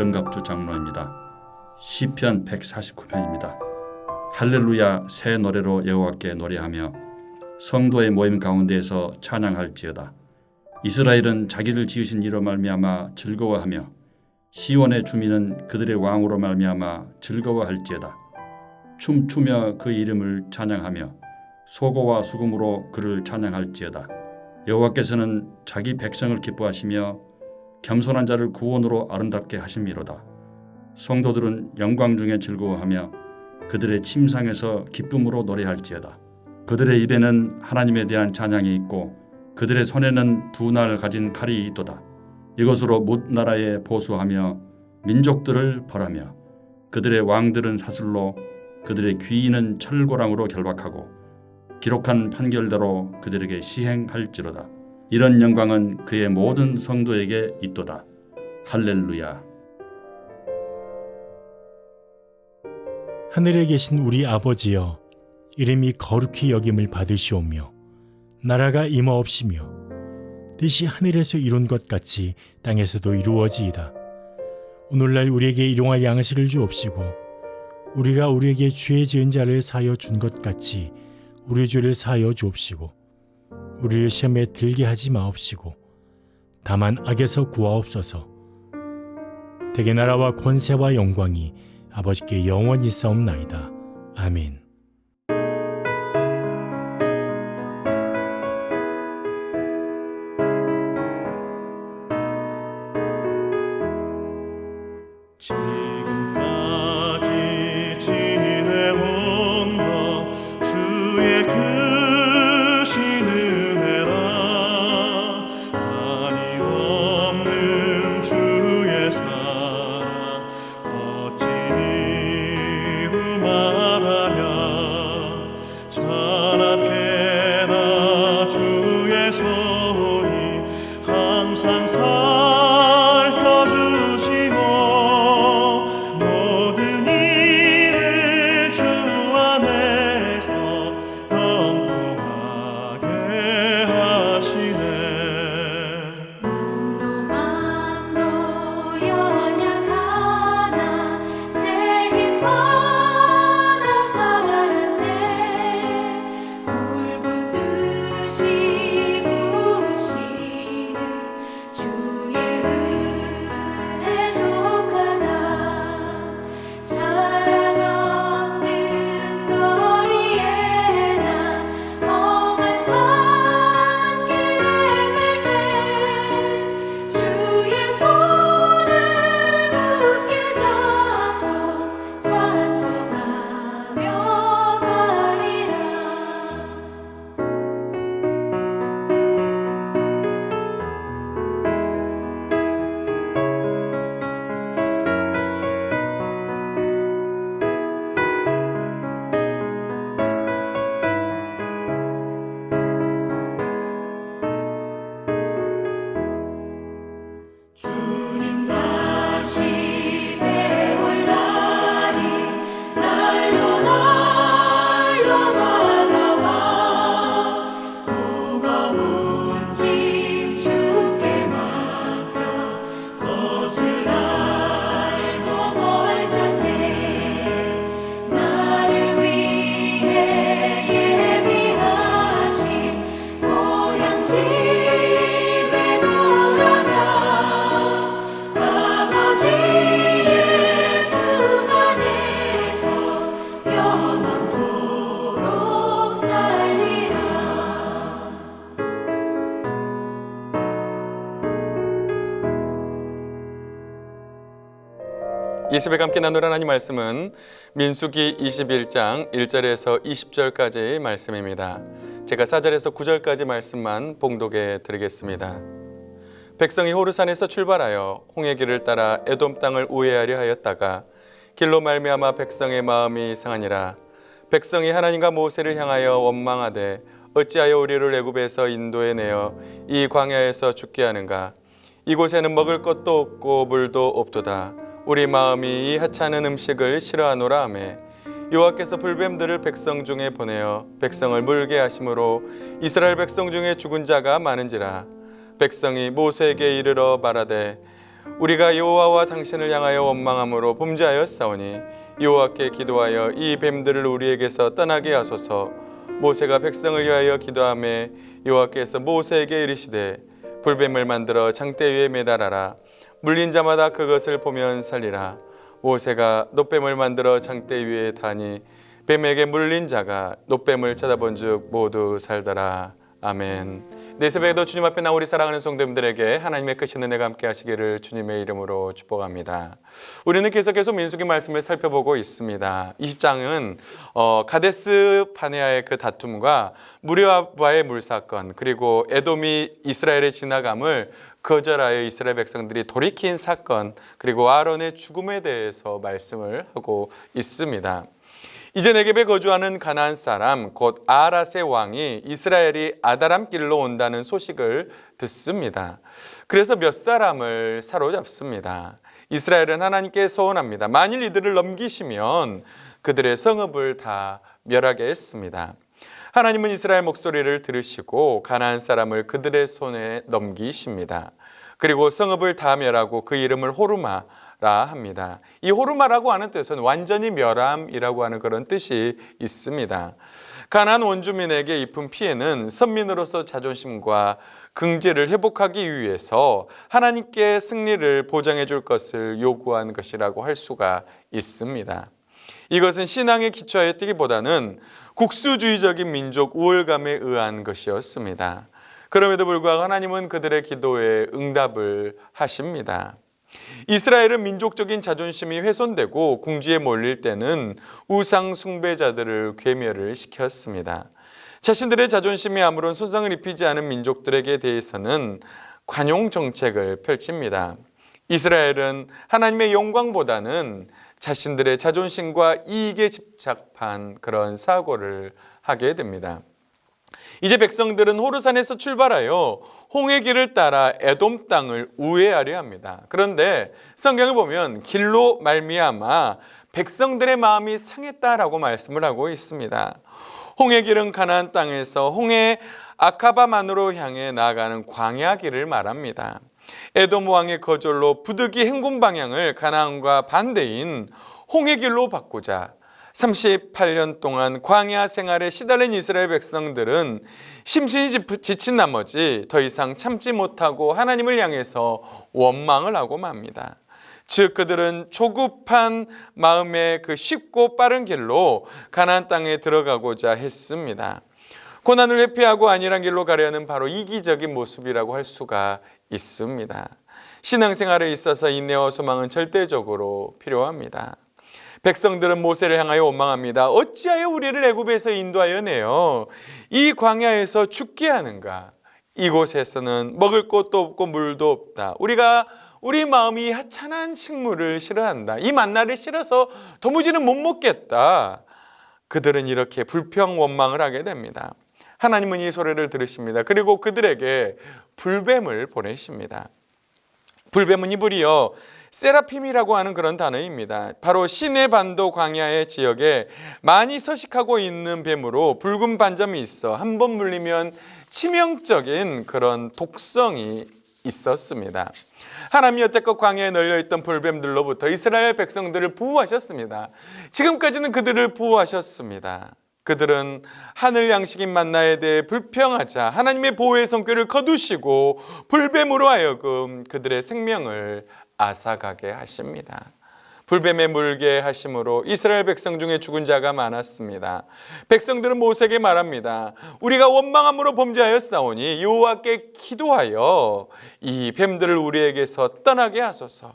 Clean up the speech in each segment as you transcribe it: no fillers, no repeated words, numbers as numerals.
정갑주 장로입니다. 시편 149편입니다. 할렐루야 새 노래로 여호와께 노래하며 성도의 모임 가운데에서 찬양할지어다. 이스라엘은 자기를 지으신 이로 말미암아 즐거워하며 시온의 주민은 그들의 왕으로 말미암아 즐거워할지어다. 춤추며 그 이름을 찬양하며 소고와 수금으로 그를 찬양할지어다. 여호와께서는 자기 백성을 기뻐하시며 겸손한 자를 구원으로 아름답게 하심이로다. 성도들은 영광 중에 즐거워하며 그들의 침상에서 기쁨으로 노래할지어다. 그들의 입에는 하나님에 대한 찬양이 있고 그들의 손에는 두 날 가진 칼이 있도다. 이것으로 뭇 나라에 보수하며 민족들을 벌하며 그들의 왕들은 사슬로 그들의 귀인은 철고랑으로 결박하고 기록한 판결대로 그들에게 시행할지로다. 이런 영광은 그의 모든 성도에게 있도다. 할렐루야. 하늘에 계신 우리 아버지여, 이름이 거룩히 여김을 받으시오며 나라가 임하옵시며 뜻이 하늘에서 이룬 것 같이 땅에서도 이루어지이다. 오늘날 우리에게 일용할 양식을 주옵시고 우리가 우리에게 죄 지은 자를 사하여 준 것 같이 우리 죄를 사하여 주옵시고 우리를 시험에 들게 하지 마옵시고 다만 악에서 구하옵소서. 대개 나라와 권세와 영광이 아버지께 영원히 있사옵나이다. 아멘. 지금까지 지내온 것 주의 크신 은혜라. 한이 없는 주의 사랑 어찌 이루 말하랴. 찬악해나 주의 손이 항상 살펴주시고 모든 일을 주 안에서 형통하게 하시네. 맘도 연약하나 새 힘 받아 살았네. 물붓듯이 부으시는 주의 은혜 족하다. 사랑 없는 거리에 나 험한 산길을 갈 때 주의 손을 굳게 잡고 찬송하며 가리라. 주님 다시 배올 날이 날로 다가와. 무거운 짐 주께 맡겨 벗을 날도 멀잖네. 나를 위해 예비하신 고향 집에 돌아가 아버지의 품 안에서 영원토록 살리라. 이 새벽 함께 나눌 하나님 말씀은 민수기 21장 1절에서 20절까지의 말씀입니다. 제가 4절에서 9절까지 말씀만 봉독해 드리겠습니다. 백성이 호르산에서 출발하여 홍해길을 따라 에돔 땅을 우회하려 하였다가 길로 말미암아 백성의 마음이 상하니라. 백성이 하나님과 모세를 향하여 원망하되 어찌하여 우리를 애굽에서 인도해 내어 이 광야에서 죽게 하는가. 이곳에는 먹을 것도 없고 물도 없도다. 우리 마음이 이 하찮은 음식을 싫어하노라 하매 여호와께서 불뱀들을 백성 중에 보내어 백성을 물게 하심으로 이스라엘 백성 중에 죽은 자가 많은지라. 백성이 모세에게 이르러 말하되 우리가 여호와와 당신을 향하여 원망함으로 범죄하였사오니 여호와께 기도하여 이 뱀들을 우리에게서 떠나게 하소서. 모세가 백성을 위하여 기도하매 여호와께서 모세에게 이르시되 불뱀을 만들어 장대 위에 매달아라. 물린 자마다 그것을 보면 살리라. 모세가 놋뱀을 만들어 장대 위에 다니 뱀에게 물린 자가 놋뱀을 쳐다본즉 모두 살더라. 아멘. 내 새벽에도 주님 앞에 나온 우리 사랑하는 성도님들에게 하나님의 크신 은혜가 함께 하시기를 주님의 이름으로 축복합니다. 우리는 계속해서 민수기 말씀을 살펴보고 있습니다. 20장은 가데스 바네아의 그 다툼과 무리와의 물사건, 그리고 에돔이 이스라엘의 지나감을 거절하여 이스라엘 백성들이 돌이킨 사건, 그리고 아론의 죽음에 대해서 말씀을 하고 있습니다. 이제 네겝에 거주하는 가나안 사람 곧 아랏의 왕이 이스라엘이 아다람 길로 온다는 소식을 듣습니다. 그래서 몇 사람을 사로잡습니다. 이스라엘은 하나님께 서원합니다. 만일 이들을 넘기시면 그들의 성읍을 다 멸하게 했습니다. 하나님은 이스라엘 목소리를 들으시고 가나안 사람을 그들의 손에 넘기십니다. 그리고 성읍을 다 멸하고 그 이름을 호르마라 합니다. 이 호르마라고 하는 뜻은 완전히 멸함이라고 하는 그런 뜻이 있습니다. 가나안 원주민에게 입은 피해는 선민으로서 자존심과 긍지를 회복하기 위해서 하나님께 승리를 보장해 줄 것을 요구한 것이라고 할 수가 있습니다. 이것은 신앙에 기초하여 뛰기보다는 국수주의적인 민족 우월감에 의한 것이었습니다. 그럼에도 불구하고 하나님은 그들의 기도에 응답을 하십니다. 이스라엘은 민족적인 자존심이 훼손되고 궁지에 몰릴 때는 우상 숭배자들을 괴멸을 시켰습니다. 자신들의 자존심에 아무런 손상을 입히지 않은 민족들에게 대해서는 관용 정책을 펼칩니다. 이스라엘은 하나님의 영광보다는 자신들의 자존심과 이익에 집착한 그런 사고를 하게 됩니다. 이제 백성들은 호르산에서 출발하여 홍해 길을 따라 에돔 땅을 우회하려 합니다. 그런데 성경을 보면 길로 말미암아 백성들의 마음이 상했다라고 말씀을 하고 있습니다. 홍해 길은 가나안 땅에서 홍해 아카바만으로 향해 나아가는 광야 길을 말합니다. 에돔 왕의 거절로 부득이 행군 방향을 가나안과 반대인 홍해 길로 바꾸자 38년 동안 광야 생활에 시달린 이스라엘 백성들은 심신이 지친 나머지 더 이상 참지 못하고 하나님을 향해서 원망을 하고 맙니다. 즉 그들은 조급한 마음에 그 쉽고 빠른 길로 가나안 땅에 들어가고자 했습니다. 고난을 회피하고 안일한 길로 가려는 바로 이기적인 모습이라고 할 수가 있습니다. 신앙생활에 있어서 인내와 소망은 절대적으로 필요합니다. 백성들은 모세를 향하여 원망합니다. 어찌하여 우리를 애굽에서 인도하여 내어 이 광야에서 죽게 하는가? 이곳에서는 먹을 것도 없고 물도 없다. 우리 마음이 하찮은 식물을 싫어한다. 이 만나를 싫어서 도무지는 못 먹겠다. 그들은 이렇게 불평 원망을 하게 됩니다. 하나님은 이 소리를 들으십니다. 그리고 그들에게 불뱀을 보내십니다. 불뱀은 이브리어 세라핌이라고 하는 그런 단어입니다. 바로 시내 반도 광야의 지역에 많이 서식하고 있는 뱀으로 붉은 반점이 있어 한 번 물리면 치명적인 그런 독성이 있었습니다. 하나님이 여태껏 광야에 널려있던 불뱀들로부터 이스라엘 백성들을 보호하셨습니다. 지금까지는 그들을 보호하셨습니다. 그들은 하늘 양식인 만나에 대해 불평하자 하나님의 보호의 성격을 거두시고 불뱀으로 하여금 그들의 생명을 앗아가게 하십니다. 불뱀에 물게 하심으로 이스라엘 백성 중에 죽은 자가 많았습니다. 백성들은 모세에게 말합니다. 우리가 원망함으로 범죄하였사오니 여호와께 기도하여 이 뱀들을 우리에게서 떠나게 하소서.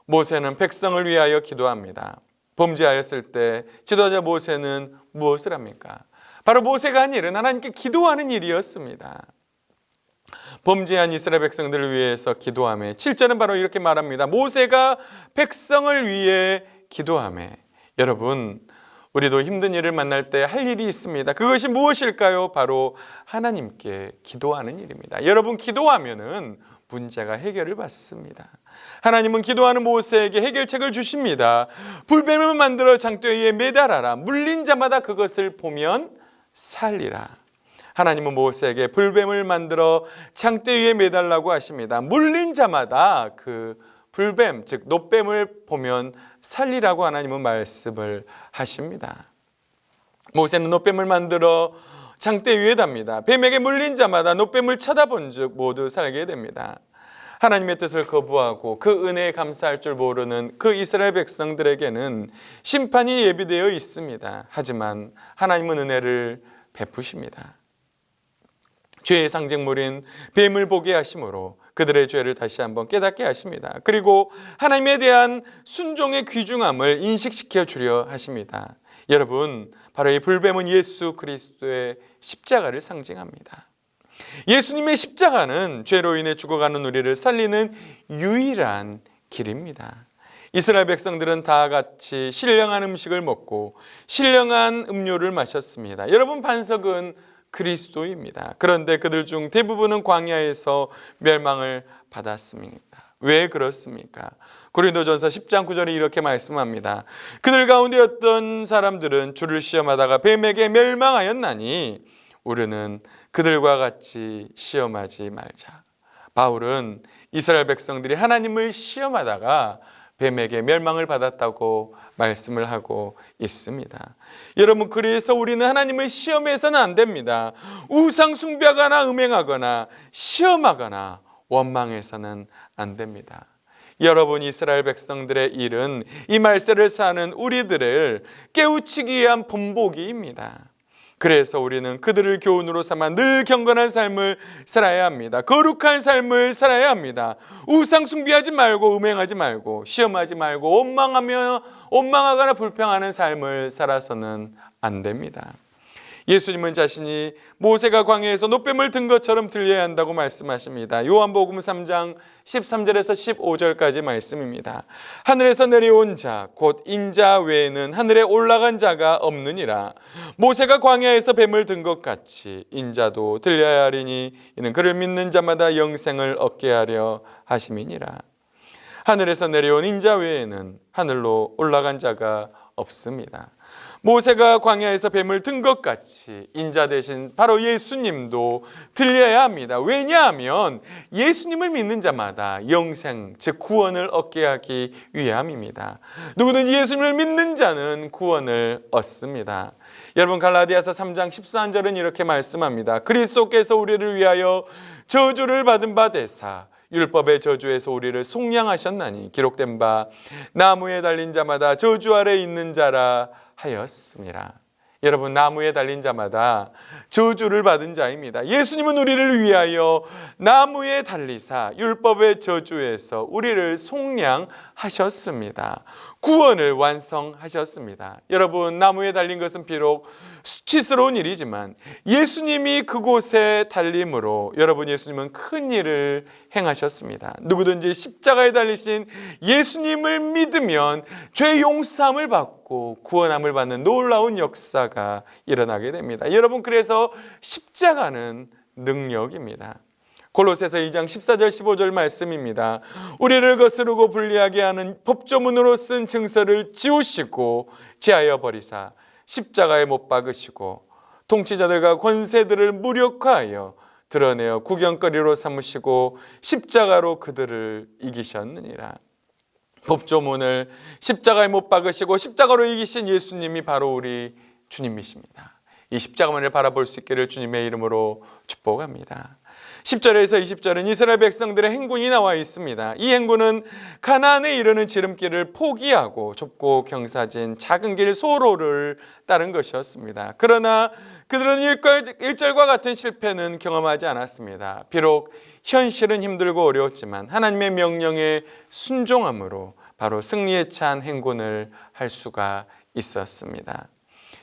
모세는 백성을 위하여 기도합니다. 범죄하였을 때 지도자 모세는 무엇을 합니까? 바로 모세가 한 일은 하나님께 기도하는 일이었습니다. 범죄한 이스라엘 백성들을 위해서 기도하며 7절은 바로 이렇게 말합니다. 모세가 백성을 위해 기도하며. 여러분, 우리도 힘든 일을 만날 때 할 일이 있습니다. 그것이 무엇일까요? 바로 하나님께 기도하는 일입니다. 여러분, 기도하면은 문제가 해결을 받습니다. 하나님은 기도하는 모세에게 해결책을 주십니다. 불뱀을 만들어 장대 위에 매달아라. 물린 자마다 그것을 보면 살리라. 하나님은 모세에게 불뱀을 만들어 창대 위에 매달라고 하십니다. 물린 자마다 그 불뱀, 즉 놋뱀을 보면 살리라고 하나님은 말씀을 하십니다. 모세는 놋뱀을 만들어 창대 위에 답니다. 뱀에게 물린 자마다 놋뱀을 쳐다본 즉 모두 살게 됩니다. 하나님의 뜻을 거부하고 그 은혜에 감사할 줄 모르는 그 이스라엘 백성들에게는 심판이 예비되어 있습니다. 하지만 하나님은 은혜를 베푸십니다. 죄의 상징물인 뱀을 보게 하심으로 그들의 죄를 다시 한번 깨닫게 하십니다. 그리고 하나님에 대한 순종의 귀중함을 인식시켜 주려 하십니다. 여러분, 바로 이 불뱀은 예수 그리스도의 십자가를 상징합니다. 예수님의 십자가는 죄로 인해 죽어가는 우리를 살리는 유일한 길입니다. 이스라엘 백성들은 다 같이 신령한 음식을 먹고 신령한 음료를 마셨습니다. 여러분, 반석은 그리스도입니다. 그런데 그들 중 대부분은 광야에서 멸망을 받았습니다. 왜 그렇습니까? 고린도전서 10장 9절에 이렇게 말씀합니다. 그들 가운데 어떤 사람들은 주를 시험하다가 뱀에게 멸망하였나니 우리는 그들과 같이 시험하지 말자. 바울은 이스라엘 백성들이 하나님을 시험하다가 뱀에게 멸망을 받았다고 말씀을 하고 있습니다. 여러분, 그래서 우리는 하나님을 시험해서는 안 됩니다. 우상 숭배하거나 음행하거나 시험하거나 원망해서는 안 됩니다. 여러분, 이스라엘 백성들의 일은 이 말세를 사는 우리들을 깨우치기 위한 본보기입니다. 그래서 우리는 그들을 교훈으로 삼아 늘 경건한 삶을 살아야 합니다. 거룩한 삶을 살아야 합니다. 우상 숭배하지 말고 음행하지 말고 시험하지 말고 원망하거나 불평하는 삶을 살아서는 안 됩니다. 예수님은 자신이 모세가 광야에서 놋뱀을 든 것처럼 들려야 한다고 말씀하십니다. 요한복음 3장 13절에서 15절까지 말씀입니다. 하늘에서 내려온 자 곧 인자 외에는 하늘에 올라간 자가 없느니라. 모세가 광야에서 뱀을 든 것 같이 인자도 들려야 하리니 이는 그를 믿는 자마다 영생을 얻게 하려 하심이니라. 하늘에서 내려온 인자 외에는 하늘로 올라간 자가 없습니다. 모세가 광야에서 뱀을 든 것 같이 인자 대신 바로 예수님도 들려야 합니다. 왜냐하면 예수님을 믿는 자마다 영생, 즉 구원을 얻게 하기 위함입니다. 누구든지 예수님을 믿는 자는 구원을 얻습니다. 여러분, 갈라디아서 3장 14절은 이렇게 말씀합니다. 그리스도께서 우리를 위하여 저주를 받은 바 되사 율법의 저주에서 우리를 속량하셨나니 기록된 바 나무에 달린 자마다 저주 아래 있는 자라 하였습니다. 여러분, 나무에 달린 자마다 저주를 받은 자입니다. 예수님은 우리를 위하여 나무에 달리사 율법의 저주에서 우리를 속량하셨습니다. 구원을 완성하셨습니다. 여러분, 나무에 달린 것은 비록 수치스러운 일이지만 예수님이 그곳에 달림으로 여러분, 예수님은 큰 일을 행하셨습니다. 누구든지 십자가에 달리신 예수님을 믿으면 죄 용서함을 받고 구원함을 받는 놀라운 역사가 일어나게 됩니다. 여러분, 그래서 십자가는 능력입니다. 골로새서 2장 14절 15절 말씀입니다. 우리를 거스르고 불리하게 하는 법조문으로 쓴 증서를 지우시고 제하여 버리사 십자가에 못 박으시고 통치자들과 권세들을 무력화하여 드러내어 구경거리로 삼으시고 십자가로 그들을 이기셨느니라. 법조문을 십자가에 못 박으시고 십자가로 이기신 예수님이 바로 우리 주님이십니다. 이 십자가만을 바라볼 수 있기를 주님의 이름으로 축복합니다. 10절에서 20절은 이스라엘 백성들의 행군이 나와 있습니다. 이 행군은 가나안에 이르는 지름길을 포기하고 좁고 경사진 작은 길 소로를 따른 것이었습니다. 그러나 그들은 일절과 같은 실패는 경험하지 않았습니다. 비록 현실은 힘들고 어려웠지만 하나님의 명령에 순종함으로 바로 승리에 찬 행군을 할 수가 있었습니다.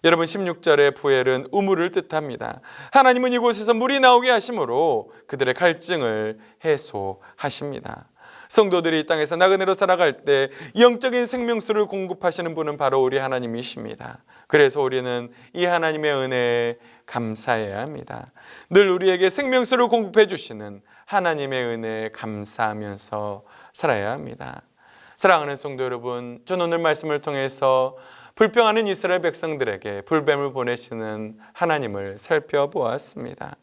여러분, 16절의 부엘은 우물을 뜻합니다. 하나님은 이곳에서 물이 나오게 하심으로 그들의 갈증을 해소하십니다. 성도들이 이 땅에서 나그네로 살아갈 때 영적인 생명수를 공급하시는 분은 바로 우리 하나님이십니다. 그래서 우리는 이 하나님의 은혜에 감사해야 합니다. 늘 우리에게 생명수를 공급해 주시는 하나님의 은혜에 감사하면서 살아야 합니다. 사랑하는 성도 여러분, 저는 오늘 말씀을 통해서 불평하는 이스라엘 백성들에게 불뱀을 보내시는 하나님을 살펴보았습니다.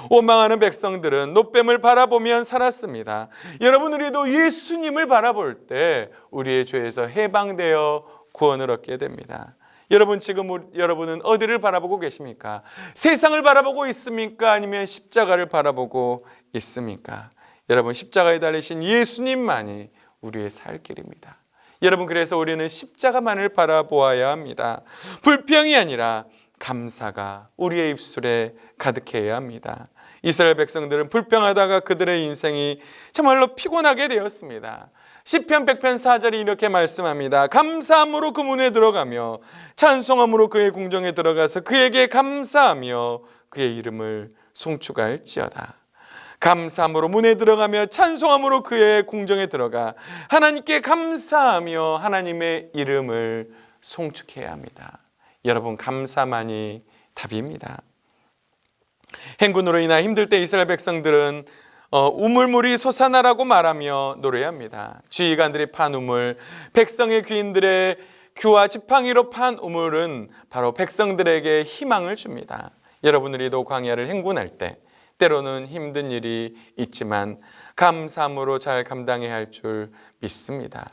원망하는 백성들은 노뱀을 바라보면 살았습니다. 여러분, 우리도 예수님을 바라볼 때 우리의 죄에서 해방되어 구원을 얻게 됩니다. 여러분, 지금 여러분은 어디를 바라보고 계십니까? 세상을 바라보고 있습니까? 아니면 십자가를 바라보고 있습니까? 여러분, 십자가에 달리신 예수님만이 우리의 살 길입니다. 여러분, 그래서 우리는 십자가만을 바라보아야 합니다. 불평이 아니라 감사가 우리의 입술에 가득해야 합니다. 이스라엘 백성들은 불평하다가 그들의 인생이 정말로 피곤하게 되었습니다. 시편 100편 4절이 이렇게 말씀합니다. 감사함으로 그 문에 들어가며 찬송함으로 그의 궁정에 들어가서 그에게 감사하며 그의 이름을 송축할지어다. 감사함으로 문에 들어가며 찬송함으로 그의 궁정에 들어가 하나님께 감사하며 하나님의 이름을 송축해야 합니다. 여러분, 감사만이 답입니다. 행군으로 인하 힘들 때 이스라엘 백성들은 우물물이 솟아나라고 말하며 노래합니다. 지휘관들이 판 우물, 백성의 귀인들의 규와 지팡이로 판 우물은 바로 백성들에게 희망을 줍니다. 여러분, 우리도 광야를 행군할 때 때로는 힘든 일이 있지만 감사함으로 잘 감당해야 할 줄 믿습니다.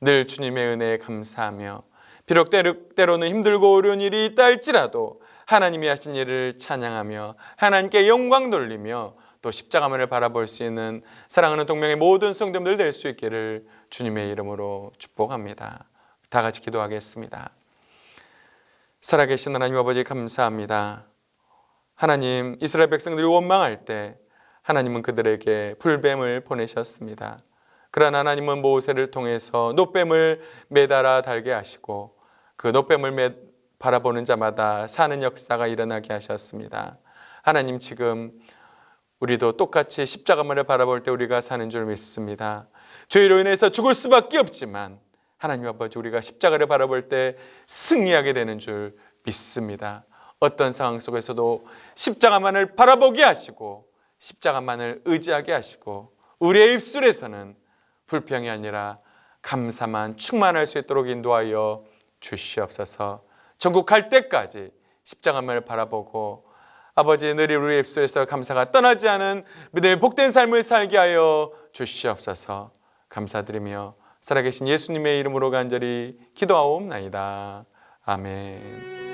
늘 주님의 은혜에 감사하며 비록 때로는 힘들고 어려운 일이 있다 할지라도 하나님이 하신 일을 찬양하며 하나님께 영광 돌리며 또 십자가만을 바라볼 수 있는 사랑하는 동명의 모든 성도님들 될 수 있기를 주님의 이름으로 축복합니다. 다 같이 기도하겠습니다. 살아계신 하나님 아버지, 감사합니다. 하나님, 이스라엘 백성들이 원망할 때 하나님은 그들에게 불뱀을 보내셨습니다. 그러나 하나님은 모세를 통해서 노뱀을 매달아 달게 하시고 그 노뱀을 바라보는 자마다 사는 역사가 일어나게 하셨습니다. 하나님, 지금 우리도 똑같이 십자가만을 바라볼 때 우리가 사는 줄 믿습니다. 죄로 인해서 죽을 수밖에 없지만 하나님 아버지, 우리가 십자가를 바라볼 때 승리하게 되는 줄 믿습니다. 어떤 상황 속에서도 십자가만을 바라보게 하시고 십자가만을 의지하게 하시고 우리의 입술에서는 불평이 아니라 감사만 충만할 수 있도록 인도하여 주시옵소서. 전국 갈 때까지 십자가만을 바라보고 아버지, 늘 우리의 입술에서 감사가 떠나지 않은 믿음의 복된 삶을 살게 하여 주시옵소서. 감사드리며 살아계신 예수님의 이름으로 간절히 기도하옵나이다. 아멘.